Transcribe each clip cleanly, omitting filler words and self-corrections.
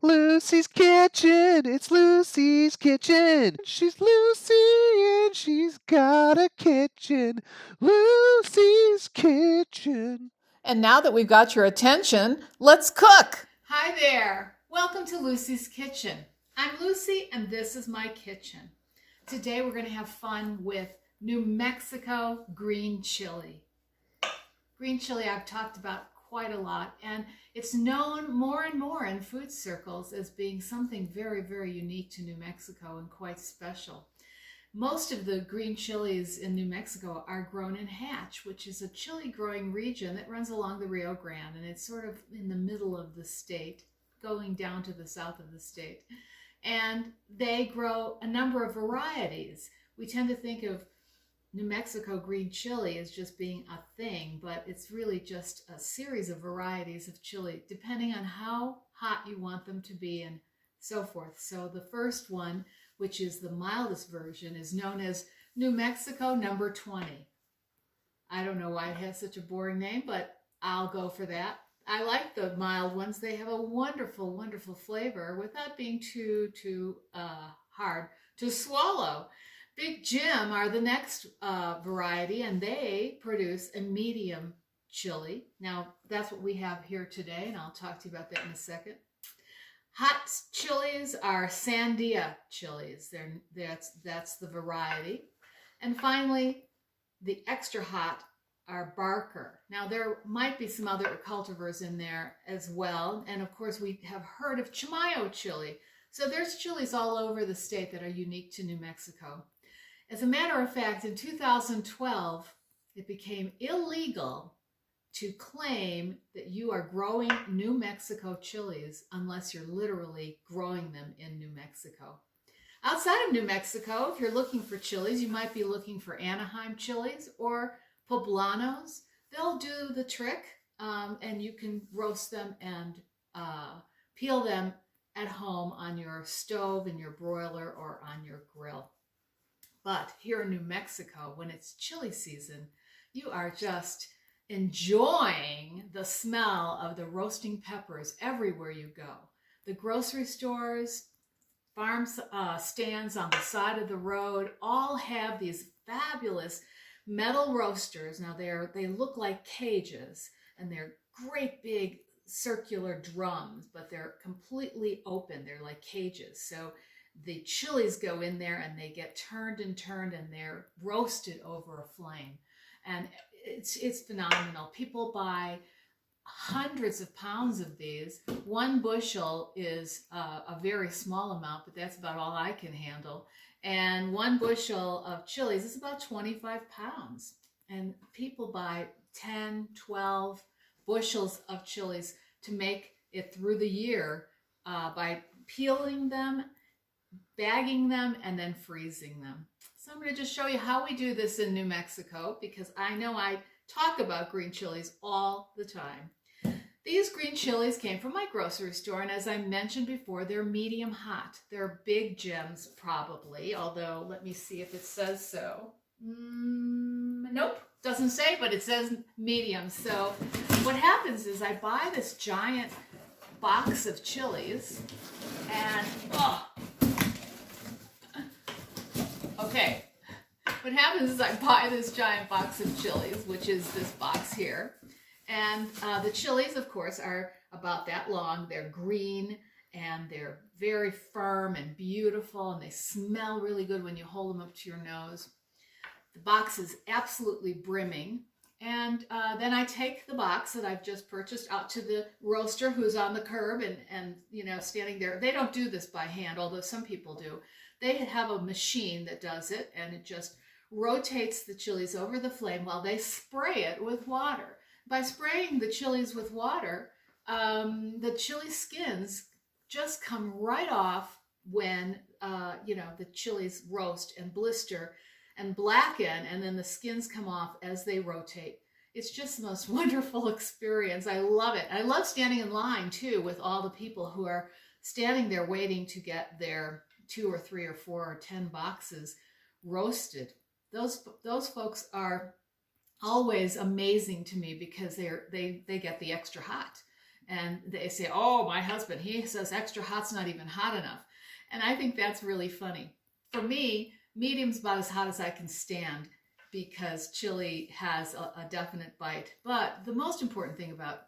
Lucy's Kitchen, it's Lucy's Kitchen. She's Lucy and she's got a kitchen. Lucy's Kitchen. And now that we've got your attention, let's cook. Hi there. Welcome to Lucy's Kitchen. I'm Lucy and this is my kitchen. Today we're going to have fun with New Mexico green chili. Green chili I've talked about quite a lot, and it's known more and more in food circles as being something very, very unique to New Mexico and quite special. Most of the green chilies in New Mexico are grown in Hatch, which is a chili growing region that runs along the Rio Grande, and it's sort of in the middle of the state, going down to the south of the state. And they grow a number of varieties. We tend to think of New Mexico green chili as just being a thing, but it's really just a series of varieties of chili, depending on how hot you want them to be and so forth. So the first one, which is the mildest version, is known as New Mexico number 20. I don't know why it has such a boring name, but I'll go for that. I like the mild ones. They have a wonderful, wonderful flavor without being too hard to swallow. Big Jim are the next variety, and they produce a medium chili. Now, that's what we have here today, and I'll talk to you about that in a second. Hot chilies are Sandia chilies. That's the variety. And finally, the extra hot are Barker. Now, there might be some other cultivars in there as well. And of course, we have heard of Chimayo chili. So there's chilies all over the state that are unique to New Mexico. As a matter of fact, in 2012, it became illegal to claim that you are growing New Mexico chilies unless you're literally growing them in New Mexico. Outside of New Mexico, if you're looking for chilies, you might be looking for Anaheim chilies or poblanos. They'll do the trick, and you can roast them and peel them at home on your stove, in your broiler, or on your grill. But here in New Mexico, when it's chili season, you are just enjoying the smell of the roasting peppers everywhere you go. The grocery stores, farm stands on the side of the road all have these fabulous metal roasters. Now they look like cages, and they're great big circular drums, but they're completely open. They're like cages. So the chilies go in there and they get turned and they're roasted over a flame. And it's phenomenal. People buy hundreds of pounds of these. One bushel is a very small amount, but that's about all I can handle. And one bushel of chilies is about 25 pounds. And people buy 10, 12 bushels of chilies to make it through the year by peeling them, bagging them, and then freezing them. So I'm going to just show you how we do this in New Mexico, because I know I talk about green chilies all the time. These green chilies came from my grocery store, and as I mentioned before, they're medium hot. They're big gems probably, although let me see if it says so. Nope, doesn't say, but it says medium. So what happens is I buy this giant box of chilies, and okay, what happens is I buy this giant box of chilies, which is this box here. And the chilies, of course, are about that long. They're green, and they're very firm and beautiful, and they smell really good when you hold them up to your nose. The box is absolutely brimming. And then I take the box that I've just purchased out to the roaster who's on the curb and standing there. They don't do this by hand, although some people do. They have a machine that does it, and it just rotates the chilies over the flame while they spray it with water. By spraying the chilies with water, the chili skins just come right off when the chilies roast and blister and blacken, and then the skins come off as they rotate. It's just the most wonderful experience. I love it. I love standing in line too with all the people who are standing there waiting to get their 2 or 3 or 4 or 10 boxes roasted. Those folks are always amazing to me because they get the extra hot. And they say, oh, my husband, he says extra hot's not even hot enough. And I think that's really funny. For me, medium's about as hot as I can stand because chili has a definite bite. But the most important thing about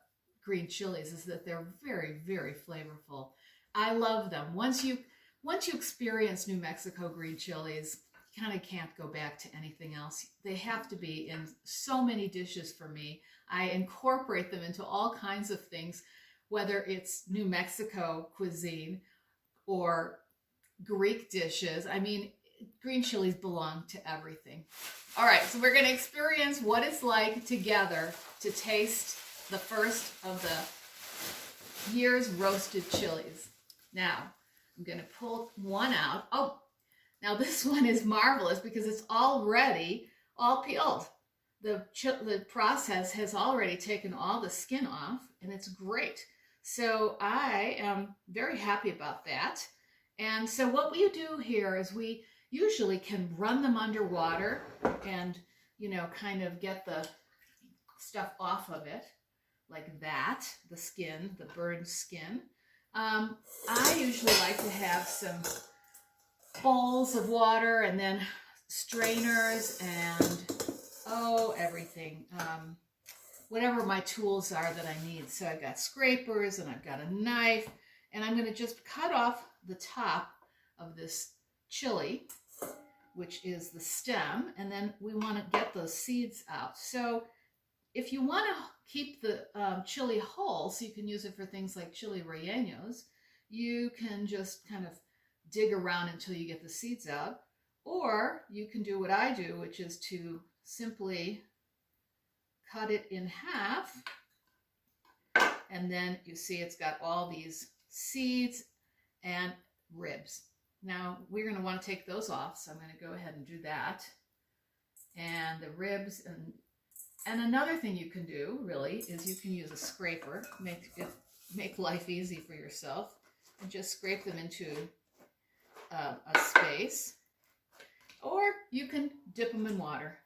green chilies is that they're very, very flavorful. I love them. Once you experience New Mexico green chilies, you kind of can't go back to anything else. They have to be in so many dishes for me. I incorporate them into all kinds of things, whether it's New Mexico cuisine or Greek dishes. I mean, green chilies belong to everything. All right, so we're going to experience what it's like together to taste the first of the year's roasted chilies. Now, I'm going to pull one out. Oh, now this one is marvelous because it's already all peeled. The process has already taken all the skin off, and it's great. So I am very happy about that. And so what we do here is we usually can run them underwater and, kind of get the stuff off of it like that, the skin, the burned skin. I usually like to have some bowls of water and then strainers and, everything. Whatever my tools are that I need. So I've got scrapers and I've got a knife, and I'm going to just cut off the top of this chili, which is the stem, and then we want to get those seeds out. So if you want to keep the chili whole, so you can use it for things like chili rellenos, you can just kind of dig around until you get the seeds out, or you can do what I do, which is to simply cut it in half, and then you see it's got all these seeds and ribs. Now we're going to want to take those off, so I'm going to go ahead and do that. And the ribs, and another thing you can do really is you can use a scraper, make life easy for yourself, and just scrape them into a space, or you can dip them in water.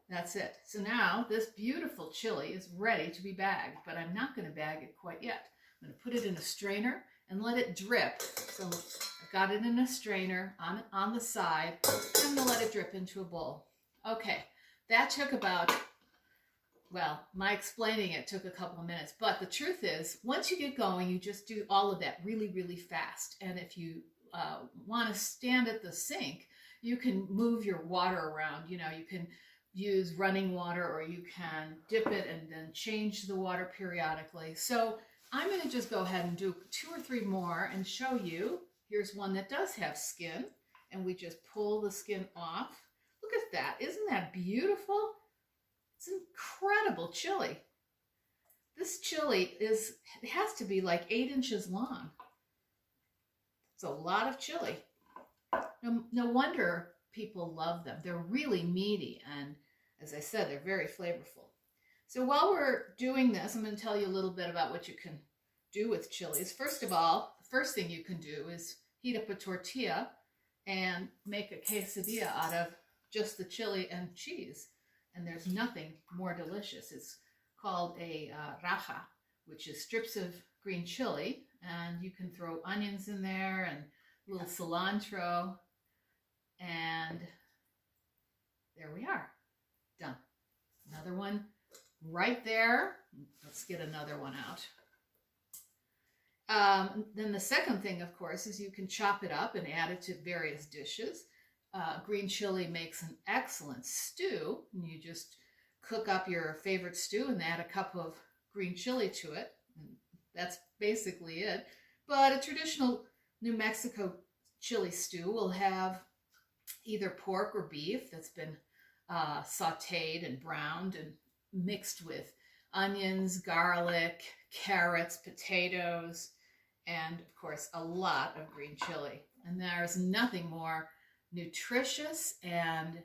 That's it. So now this beautiful chili is ready to be bagged, but I'm not going to bag it quite yet. I'm going to put it in a strainer and let it drip. So I've got it in a strainer on the side. I'm going to let it drip into a bowl. Okay, that took about, my explaining it took a couple of minutes, but the truth is, once you get going, you just do all of that really, really fast. And if you want to stand at the sink, you can move your water around. You can use running water, or you can dip it and then change the water periodically. So I'm going to just go ahead and do 2 or 3 more and show you. Here's one that does have skin, and we just pull the skin off. Look at that. Isn't that beautiful? It's incredible chili. This chili it has to be like 8 inches long. It's a lot of chili. No wonder people love them. They're really meaty, and as I said, they're very flavorful. So while we're doing this, I'm going to tell you a little bit about what you can do with chilies. First of all, the first thing you can do is heat up a tortilla and make a quesadilla out of just the chili and cheese. And there's nothing more delicious. It's called a raja, which is strips of green chili, and you can throw onions in there and a little cilantro, and there we are, done. Another one right there. Let's get another one out. Then the second thing, of course, is you can chop it up and add it to various dishes. Green chili makes an excellent stew. You just cook up your favorite stew and add a cup of green chili to it. And that's basically it. But a traditional New Mexico chili stew will have either pork or beef that's been sauteed and browned and mixed with onions, garlic, carrots, potatoes, and of course a lot of green chili. And there's nothing more nutritious and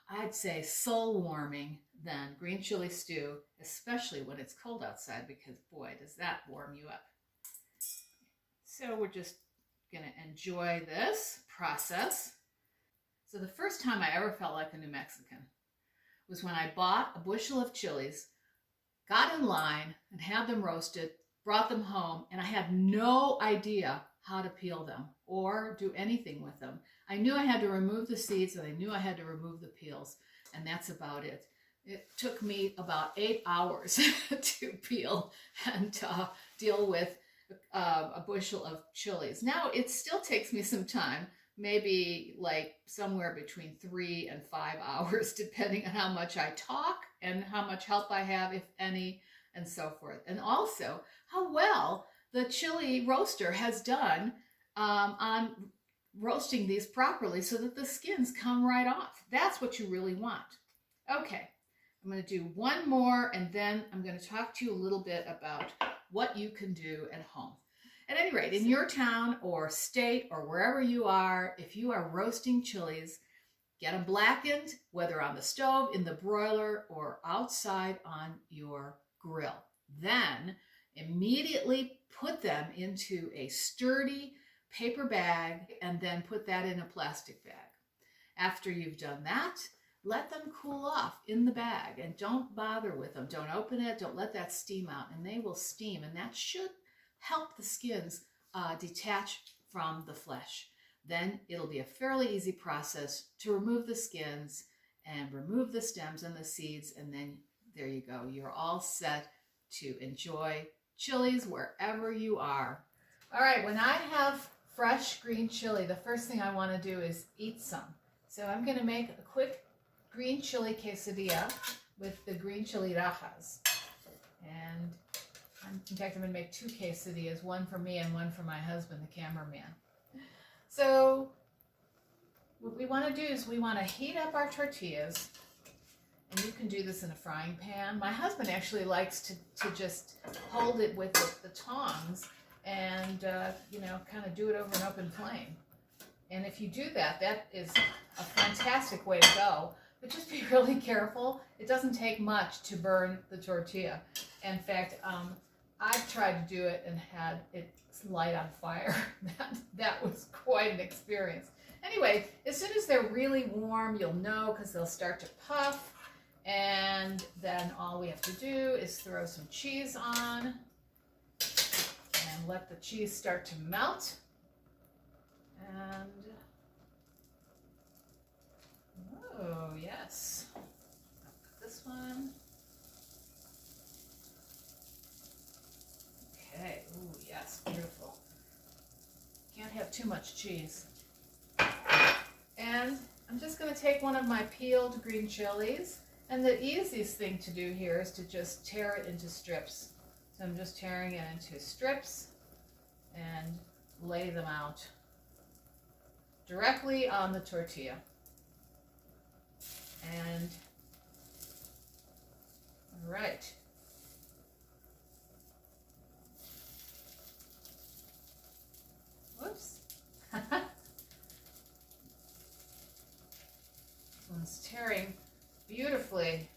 I'd say soul warming than green chili stew, especially when it's cold outside, because boy, does that warm you up. So we're just going to enjoy this process. So the first time I ever felt like a New Mexican was when I bought a bushel of chilies, got in line and had them roasted, brought them home, and I had no idea how to peel them or do anything with them. I knew I had to remove the seeds and I knew I had to remove the peels, and that's about it. It took me about 8 hours to peel and deal with a bushel of chilies. Now it still takes me some time, maybe like somewhere between 3 and 5 hours, depending on how much I talk and how much help I have, if any, and so forth. And also how well the chili roaster has done on roasting these properly so that the skins come right off. That's what you really want. Okay, I'm going to do one more, and then I'm going to talk to you a little bit about what you can do at home. At any rate, in your town or state or wherever you are, if you are roasting chilies, get them blackened, whether on the stove, in the broiler, or outside on your grill. Then immediately put them into a sturdy paper bag and then put that in a plastic bag. After you've done that, let them cool off in the bag and don't bother with them. Don't open it. Don't let that steam out, and they will steam, and that should help the skins detach from the flesh. Then it'll be a fairly easy process to remove the skins and remove the stems and the seeds, and then there you go. You're all set to enjoy chilies wherever you are. All right, when I have fresh green chili, the first thing I want to do is eat some. So I'm going to make a quick green chili quesadilla with the green chili rajas. And in fact, I'm going to make 2 quesadillas, one for me and one for my husband, the cameraman. So what we want to do is we want to heat up our tortillas, and you can do this in a frying pan. My husband actually likes to just hold it with the tongs and, kind of do it over an open flame. And if you do that, that is a fantastic way to go. But just be really careful. It doesn't take much to burn the tortilla. In fact, I've tried to do it and had it light on fire. That was quite an experience. Anyway, as soon as they're really warm, you'll know because they'll start to puff. And then all we have to do is throw some cheese on and let the cheese start to melt. And, oh yes, this one. Okay, ooh, yes, beautiful. Can't have too much cheese. And I'm just going to take one of my peeled green chilies, and the easiest thing to do here is to just tear it into strips. So I'm just tearing it into strips and lay them out directly on the tortilla. And, all right. Whoops. This one's tearing beautifully,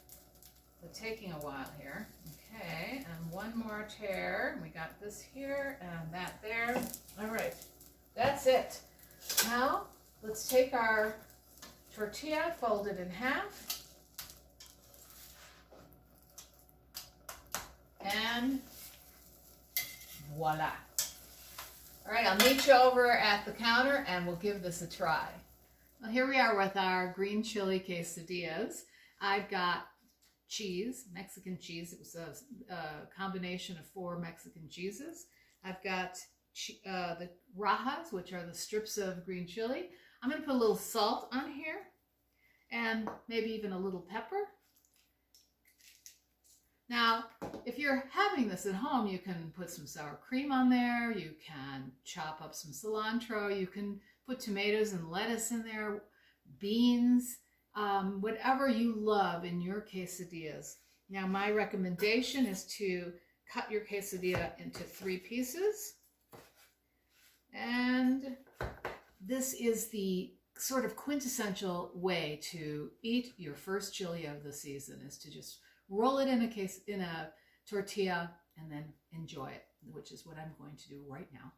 but taking a while here. Okay, and one more tear. We got this here and that there. All right, that's it. Now, let's take our tortilla, fold it in half, and voila. All right, I'll meet you over at the counter and we'll give this a try. Well, here we are with our green chili quesadillas. I've got cheese, Mexican cheese. It was a combination of 4 Mexican cheeses. I've got the rajas, which are the strips of green chili. I'm going to put a little salt on here and maybe even a little pepper. Now, if you're having this at home, you can put some sour cream on there. You can chop up some cilantro. You can put tomatoes and lettuce in there, beans, whatever you love in your quesadillas. Now, my recommendation is to cut your quesadilla into 3 pieces. And this is the sort of quintessential way to eat your first chili of the season, is to just roll it in a tortilla and then enjoy it, which is what I'm going to do right now.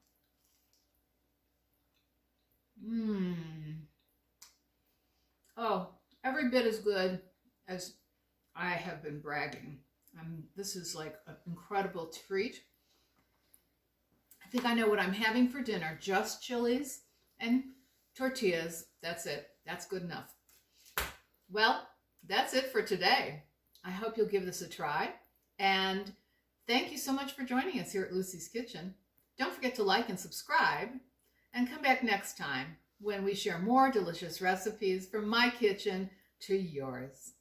Oh, every bit as good as I have been bragging. This is like an incredible treat. I think I know what I'm having for dinner. Just chilies and tortillas. That's it. That's good enough. Well, that's it for today. I hope you'll give this a try. And thank you so much for joining us here at Lucy's Kitchen. Don't forget to like and subscribe. And come back next time when we share more delicious recipes from my kitchen to yours.